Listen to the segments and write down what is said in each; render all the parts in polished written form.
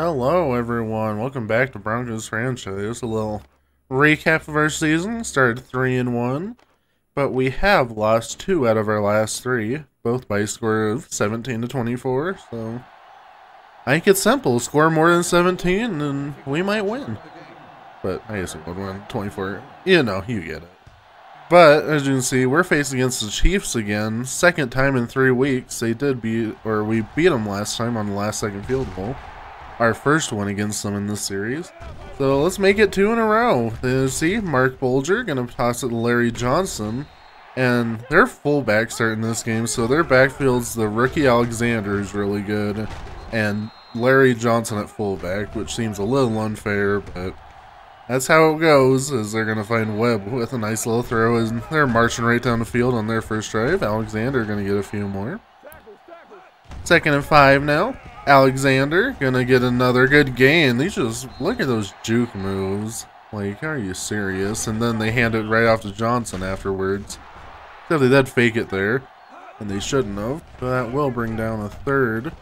Hello, everyone. Welcome back to Broncos franchise. A little recap of our season. Started 3-1, but we have lost 2 out of our last 3, both by a score of 17-24. So I think it's simple: score more than 17, and we might win. But I guess we would win 24. You get it. But as you can see, we're facing against the Chiefs again. Second time in 3 weeks. We beat them last time on the last second field goal. Our first one against them in this series. So let's make it 2 in a row. See, Mark Bulger gonna toss it to Larry Johnson. And their fullback starting this game, so their backfield's the rookie Alexander is really good. And Larry Johnson at fullback, which seems a little unfair, but that's how it goes, as they're gonna find Webb with a nice little throw, and they're marching right down the field on their first drive. Alexander gonna get a few more. 2nd and 5 now. Alexander gonna get another good gain. They just look at those juke moves. Like, are you serious? And then they hand it right off to Johnson afterwards. Except they did fake it there, and they shouldn't have. But that will bring down a 3rd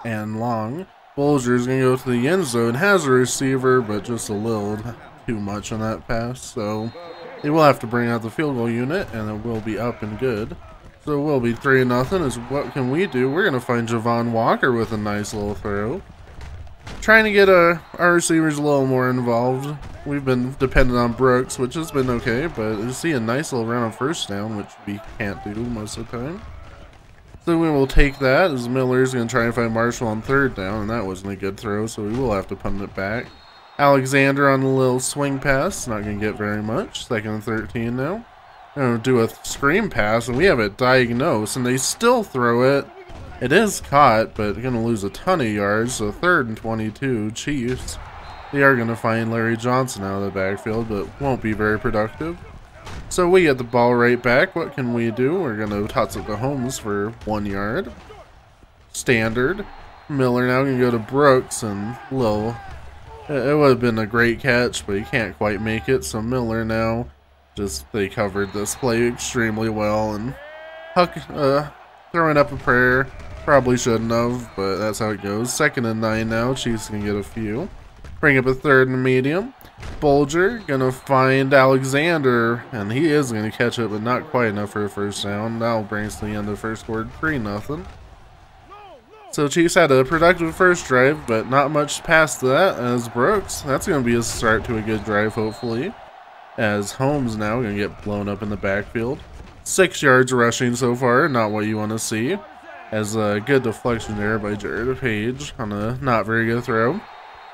and long. Bulger's gonna go to the end zone. Has a receiver, but just a little too much on that pass. So they will have to bring out the field goal unit, and it will be up and good. So we'll be 3-0. Is what can we do? We're going to find Javon Walker with a nice little throw. Trying to get our receivers a little more involved. We've been dependent on Brooks, which has been okay, but you see a nice little run on first down, which we can't do most of the time. So we will take that, as Miller's going to try and find Marshall on 3rd down, and that wasn't a good throw, so we will have to punt it back. Alexander on a little swing pass, not going to get very much. 2nd and 13 now. Do a screen pass, and we have it diagnosed, and they still throw it. It is caught, but going to lose a ton of yards, so 3rd and 22, Chiefs. They are going to find Larry Johnson out of the backfield, but won't be very productive. So we get the ball right back. What can we do? We're going to toss it to Holmes for 1 yard. Standard. Miller now going to go to Brooks, and it would have been a great catch, but he can't quite make it, so Miller now. They covered this play extremely well, and Huck throwing up a prayer. Probably shouldn't have, but that's how it goes. 2nd and 9 now. Chiefs can get a few. Bring up a 3rd and medium. Bulger gonna find Alexander, and he is gonna catch it, but not quite enough for a first down. That'll bring us to the end of the first quarter, 3-0. So Chiefs had a productive first drive, but not much past that. As Brooks, that's gonna be a start to a good drive, hopefully. As Holmes now going to get blown up in the backfield. 6 yards rushing so far, not what you want to see. As a good deflection there by Jared Page on a not very good throw.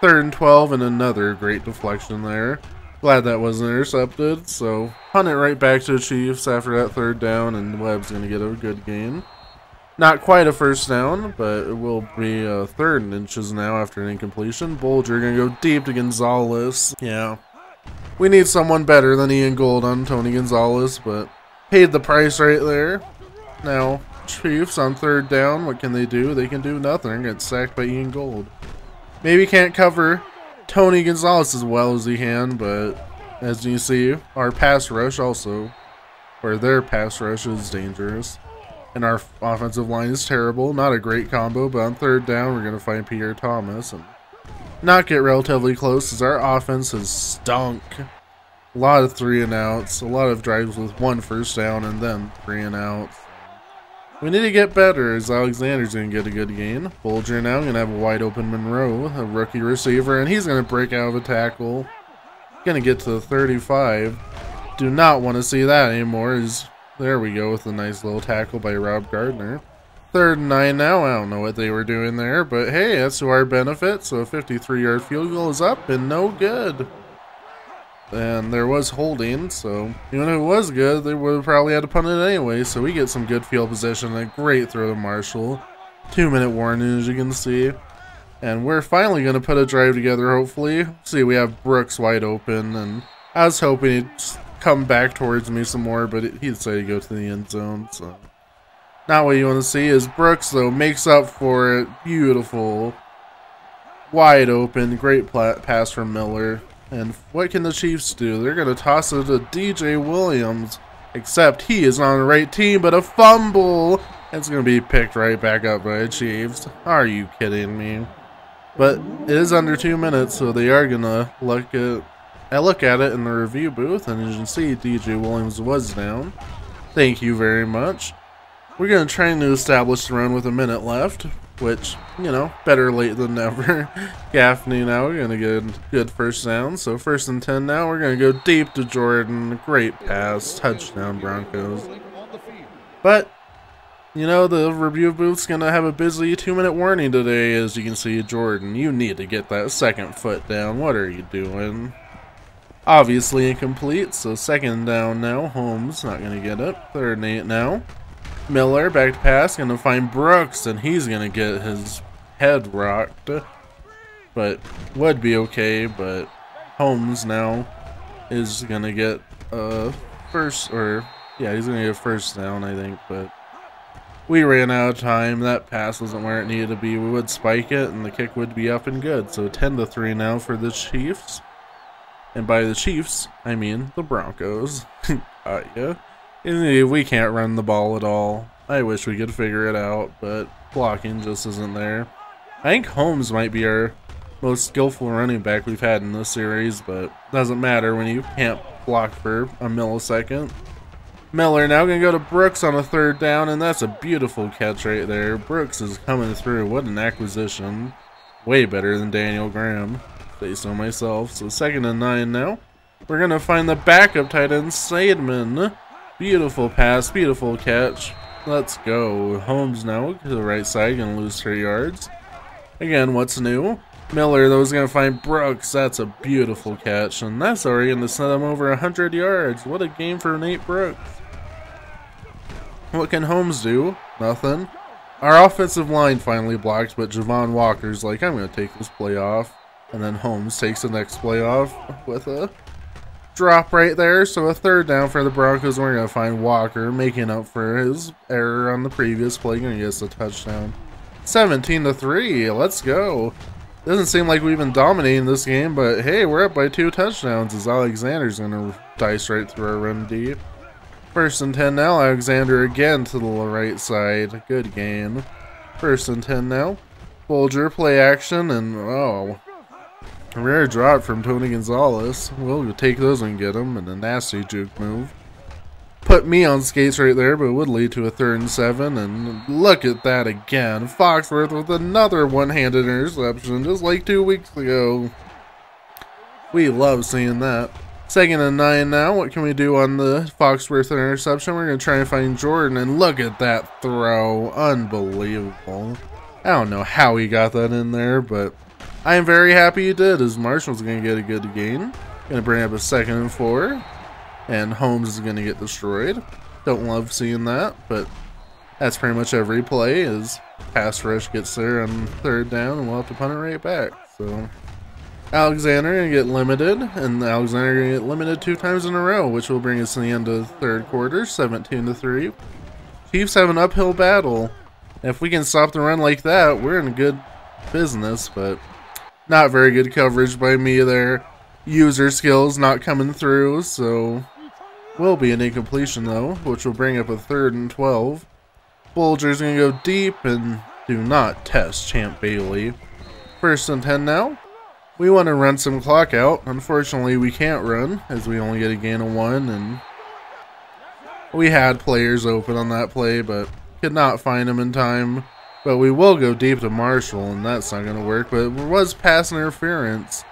3rd and 12 and another great deflection there. Glad that wasn't intercepted, so punt it right back to the Chiefs after that 3rd down, and Webb's going to get a good gain. Not quite a first down, but it will be a 3rd and inches now after an incompletion. Bulger going to go deep to Gonzalez. Yeah. We need someone better than Ian Gold on Tony Gonzalez, but paid the price right there. Now, Chiefs on 3rd down, what can they do? They can do nothing. Get sacked by Ian Gold. Maybe can't cover Tony Gonzalez as well as he can, but as you see, our pass rush also, or their pass rush is dangerous. And our offensive line is terrible. Not a great combo, but on 3rd down, we're going to find Pierre Thomas and not get relatively close, as our offense has stunk. A lot of 3 and outs, a lot of drives with 1 first down and then 3 and outs. We need to get better, as Alexander's going to get a good gain. Bulger now going to have a wide open Monroe, a rookie receiver, and he's going to break out of a tackle. Going to get to the 35. Do not want to see that anymore. There we go with a nice little tackle by Rob Gardner. 3rd and 9 now. I don't know what they were doing there, but hey, that's to our benefit. So a 53-yard field goal is up and no good. And there was holding, so even if it was good, they would have probably had to punt it anyway. So we get some good field position. A great throw to Marshall. 2-minute warning, as you can see. And we're finally going to put a drive together, hopefully. See, we have Brooks wide open, and I was hoping he'd come back towards me some more, but he decided to go to the end zone, so not what you want to see. Is Brooks, though, makes up for it. Beautiful. Wide open. Great pass from Miller. And what can the Chiefs do? They're going to toss it to DJ Williams. Except he is on the right team, but a fumble. It's going to be picked right back up by the Chiefs. Are you kidding me? But it is under 2 minutes, so they are gonna look at it in the review booth, and as you can see, DJ Williams was down. Thank you very much. We're gonna try to establish the run with a minute left, which, you know, better late than never. Gaffney now, we're gonna get a good first down. So 1st and 10 now, we're gonna go deep to Jordan. Great pass, touchdown Broncos. But, you know, the review booth's gonna have a busy 2-minute warning today. As you can see, Jordan, you need to get that second foot down. What are you doing? Obviously incomplete, so 2nd down now. Holmes not gonna get it. 3rd and 8 now. Miller back to pass, gonna find Brooks, and he's gonna get his head rocked, but would be okay. But Holmes now is gonna get he's gonna get 1st down, I think. But we ran out of time. That pass wasn't where it needed to be. We would spike it, and the kick would be up and good. So 10-3 now for the Chiefs, and by the Chiefs I mean the Broncos. Yeah. We can't run the ball at all. I wish we could figure it out, but blocking just isn't there. I think Holmes might be our most skillful running back we've had in this series, but doesn't matter when you can't block for a millisecond. Miller now going to go to Brooks on a 3rd down, and that's a beautiful catch right there. Brooks is coming through. What an acquisition. Way better than Daniel Graham, say so myself. So 2nd and 9 now. We're going to find the backup tight end, Seidman. Beautiful pass, beautiful catch. Let's go. Holmes now to the right side, gonna lose 3 yards. Again, what's new? Miller, though, is gonna find Brooks. That's a beautiful catch, and that's already gonna send him over 100 yards. What a game for Nate Brooks. What can Holmes do? Nothing. Our offensive line finally blocked, but Javon Walker's like, I'm gonna take this play off. And then Holmes takes the next play off with a drop right there. So a 3rd down for the Broncos. We're going to find Walker making up for his error on the previous play. Going to get us a touchdown. 17-3. Let's go. Doesn't seem like we've been dominating this game, but hey, we're up by 2 touchdowns as Alexander's going to dice right through our run deep. 1st and 10 now. Alexander again to the right side. Good game. 1st and 10 now. Bolger play action, and oh, a rare drop from Tony Gonzalez. We'll take those and get him, and a nasty juke move. Put me on skates right there, but it would lead to a 3rd and 7, and look at that again. Foxworth with another one-handed interception, just like 2 weeks ago. We love seeing that. 2nd and 9 now. What can we do on the Foxworth interception? We're going to try and find Jordan, and look at that throw. Unbelievable. I don't know how he got that in there, but I am very happy he did, as Marshall's going to get a good gain. Going to bring up a 2nd and 4. And Holmes is going to get destroyed. Don't love seeing that, but that's pretty much every play, as pass rush gets there on 3rd down, and we'll have to punt it right back. So Alexander going to get limited, and Alexander going to get limited 2 times in a row, which will bring us to the end of the 3rd quarter, 17-3. Chiefs have an uphill battle. If we can stop the run like that, we're in good business, but not very good coverage by me there. User skills not coming through, so will be an incompletion though, which will bring up a 3rd and 12. Bolger's going to go deep, and do not test Champ Bailey. 1st and 10 now. We want to run some clock out. Unfortunately, we can't run, as we only get a gain of 1, and we had players open on that play, but could not find them in time. But we will go deep to Marshall, and that's not going to work. But it was pass interference.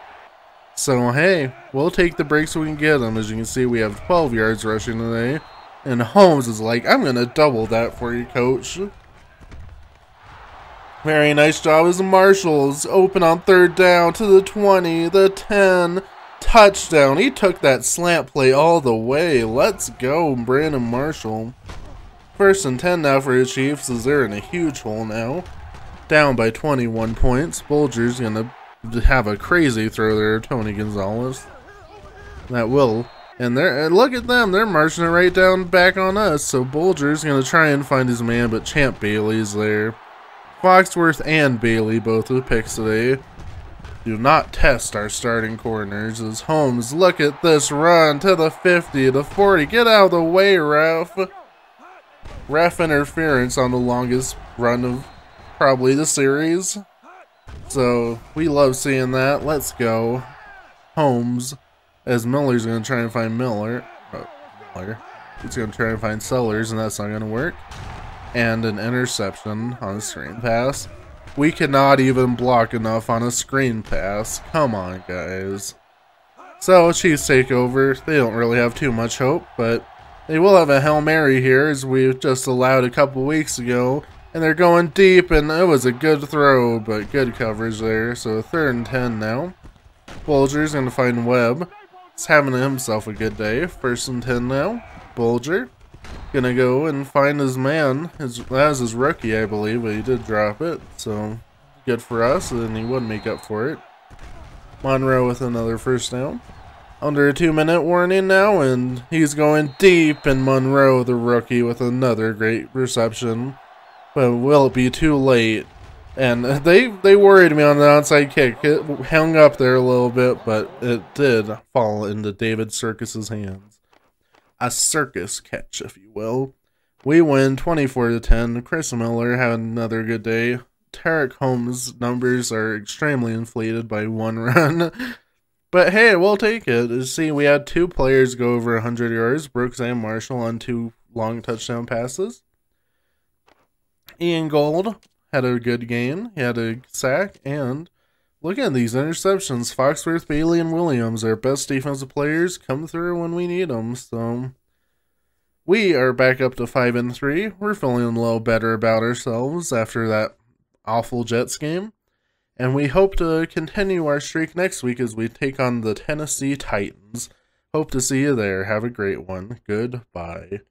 So, hey, we'll take the break so we can get them. As you can see, we have 12 yards rushing today. And Holmes is like, I'm going to double that for you, coach. Very nice job as the Marshall's open on 3rd down to the 20, the 10. Touchdown. He took that slant play all the way. Let's go, Brandon Marshall. 1st and 10 now for the Chiefs, as they're in a huge hole now. Down by 21 points. Bolger's going to have a crazy throw there, Tony Gonzalez. That will. And look at them. They're marching it right down back on us. So Bolger's going to try and find his man, but Champ Bailey's there. Foxworth and Bailey both with picks today. Do not test our starting corners. As Holmes, look at this run to the 50, the 40. Get out of the way, ref. Ref interference on the longest run of probably the series. So we love seeing that. Let's go. Holmes, as Miller's going to try and find Miller. Miller. He's going to try and find Sellers, and that's not going to work. And an interception on a screen pass. We cannot even block enough on a screen pass. Come on, guys. So, Chiefs take over. They don't really have too much hope, but they will have a Hail Mary here, as we just allowed a couple weeks ago. And they're going deep, and it was a good throw, but good coverage there. So, 3rd and 10 now. Bulger's going to find Webb. He's having himself a good day. 1st and 10 now. Bulger going to go and find his man. That was his rookie, I believe, but he did drop it. So, good for us, and he would make up for it. Monroe with another 1st down. Under a 2-minute warning now, and he's going deep, and Monroe, the rookie, with another great reception. But will it be too late? And they worried me on the onside kick. It hung up there a little bit, but it did fall into David Circus's hands. A circus catch, if you will. We win 24-10. Chris Miller had another good day. Tarek Holmes' numbers are extremely inflated by 1 run. But hey, we'll take it. You see, we had 2 players go over 100 yards, Brooks and Marshall, on 2 long touchdown passes. Ian Gold had a good game. He had a sack, and look at these interceptions. Foxworth, Bailey, and Williams, our best defensive players, come through when we need them. So we are back up to 5-3. We're feeling a little better about ourselves after that awful Jets game. And we hope to continue our streak next week as we take on the Tennessee Titans. Hope to see you there. Have a great one. Goodbye.